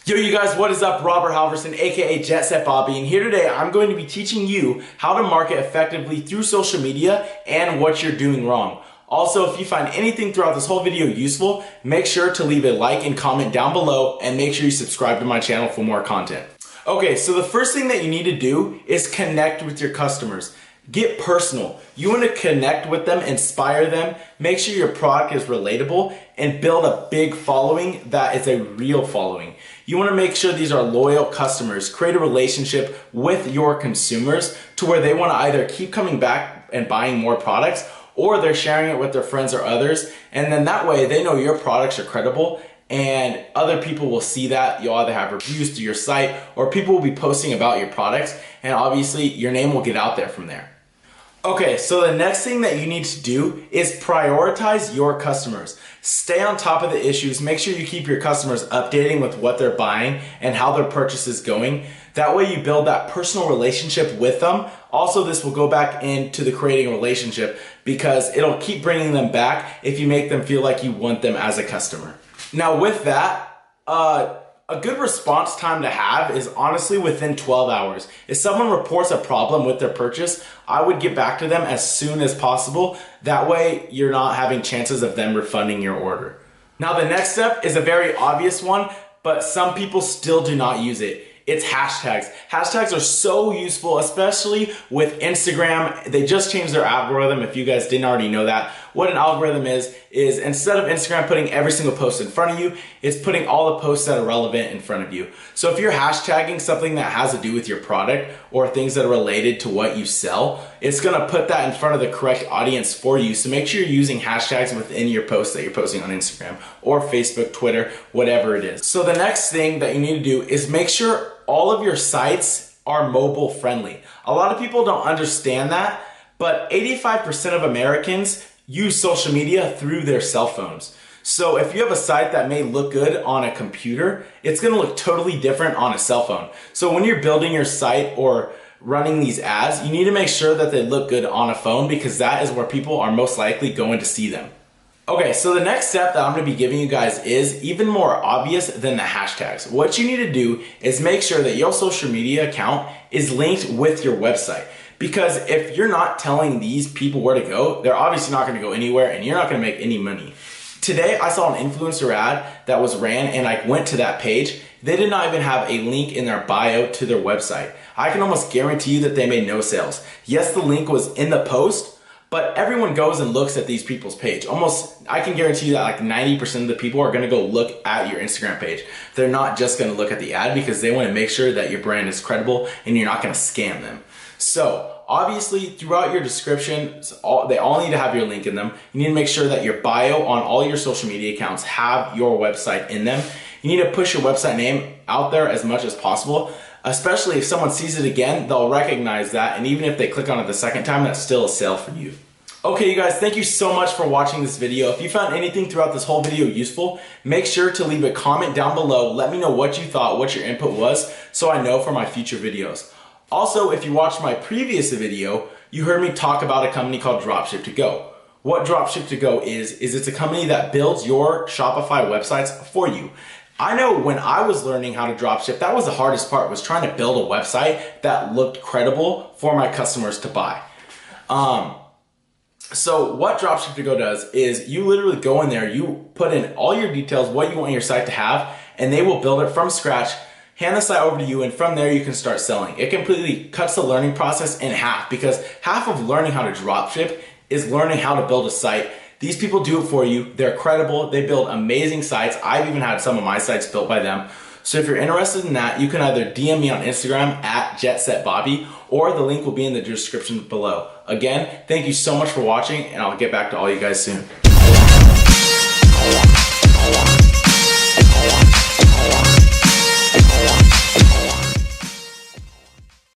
Yo, you guys, what is up? Robert Halverson, aka Jet Set Bobby, and here today I'm going to be teaching you how to market effectively through social media and what you're doing wrong. Also, if you find anything throughout this whole video useful, make sure to leave a like and comment down below, and make sure you subscribe to my channel for more content. Okay, so the first thing that you need to do is connect with your customers. Get personal. You want to connect with them, inspire them, make sure your product is relatable, and build a big following that is a real following. You want to make sure these are loyal customers. Create a relationship with your consumers to where they want to either keep coming back and buying more products, or they're sharing it with their friends or others, and then that way they know your products are credible and other people will see that. You'll either have reviews to your site or people will be posting about your products, and obviously your name will get out there from there. Okay, so the next thing that you need to do is prioritize your customers. Stay on top of the issues. Make sure you keep your customers updating with what they're buying and how their purchase is going. That way you build that personal relationship with them. Also, this will go back into the creating a relationship because it'll keep bringing them back if you make them feel like you want them as a customer. Now with that, a good response time to have is honestly within 12 hours. If someone reports a problem with their purchase, I would get back to them as soon as possible. That way you're not having chances of them refunding your order. Now the next step is a very obvious one, but some people still do not use it. It's hashtags. Hashtags are so useful, especially with Instagram. They just changed their algorithm, if you guys didn't already know that. What an algorithm is instead of Instagram putting every single post in front of you, it's putting all the posts that are relevant in front of you. So if you're hashtagging something that has to do with your product or things that are related to what you sell, it's gonna put that in front of the correct audience for you. So make sure you're using hashtags within your posts that you're posting on Instagram or Facebook, Twitter, whatever it is. So the next thing that you need to do is make sure all of your sites are mobile friendly. A lot of people don't understand that, but 85% of Americans use social media through their cell phones. So if you have a site that may look good on a computer, it's gonna look totally different on a cell phone. So when you're building your site or running these ads, you need to make sure that they look good on a phone because that is where people are most likely going to see them. Okay, so the next step that I'm gonna be giving you guys is even more obvious than the hashtags. What you need to do is make sure that your social media account is linked with your website. Because if you're not telling these people where to go, they're obviously not gonna go anywhere and you're not gonna make any money. Today, I saw an influencer ad that was ran and I went to that page. They did not even have a link in their bio to their website. I can almost guarantee you that they made no sales. Yes, the link was in the post, but everyone goes and looks at these people's page. I can guarantee you that like 90% of the people are gonna go look at your Instagram page. They're not just gonna look at the ad because they wanna make sure that your brand is credible and you're not gonna scam them. So obviously throughout your description, they all need to have your link in them. You need to make sure that your bio on all your social media accounts have your website in them. You need to push your website name out there as much as possible. Especially if someone sees it again, they'll recognize that, and even if they click on it the second time, that's still a sale for you. Okay, you guys, thank you so much for watching this video. If you found anything throughout this whole video useful, make sure to leave a comment down below. Let me know what you thought, what your input was, so I know for my future videos. Also, if you watched my previous video, you heard me talk about a company called Dropship to Go. What Dropship to Go is it's a company that builds your Shopify websites for you. I know when I was learning how to dropship, that was the hardest part, was trying to build a website that looked credible for my customers to buy. So what Dropship to Go does is you literally go in there, you put in all your details, what you want your site to have, and they will build it from scratch, hand the site over to you, and from there you can start selling. It completely cuts the learning process in half because half of learning how to dropship is learning how to build a site. These people do it for you. They're credible. They build amazing sites. I've even had some of my sites built by them. So if you're interested in that, you can either DM me on Instagram at JetSetBobby, or the link will be in the description below. Again, thank you so much for watching, and I'll get back to all you guys soon.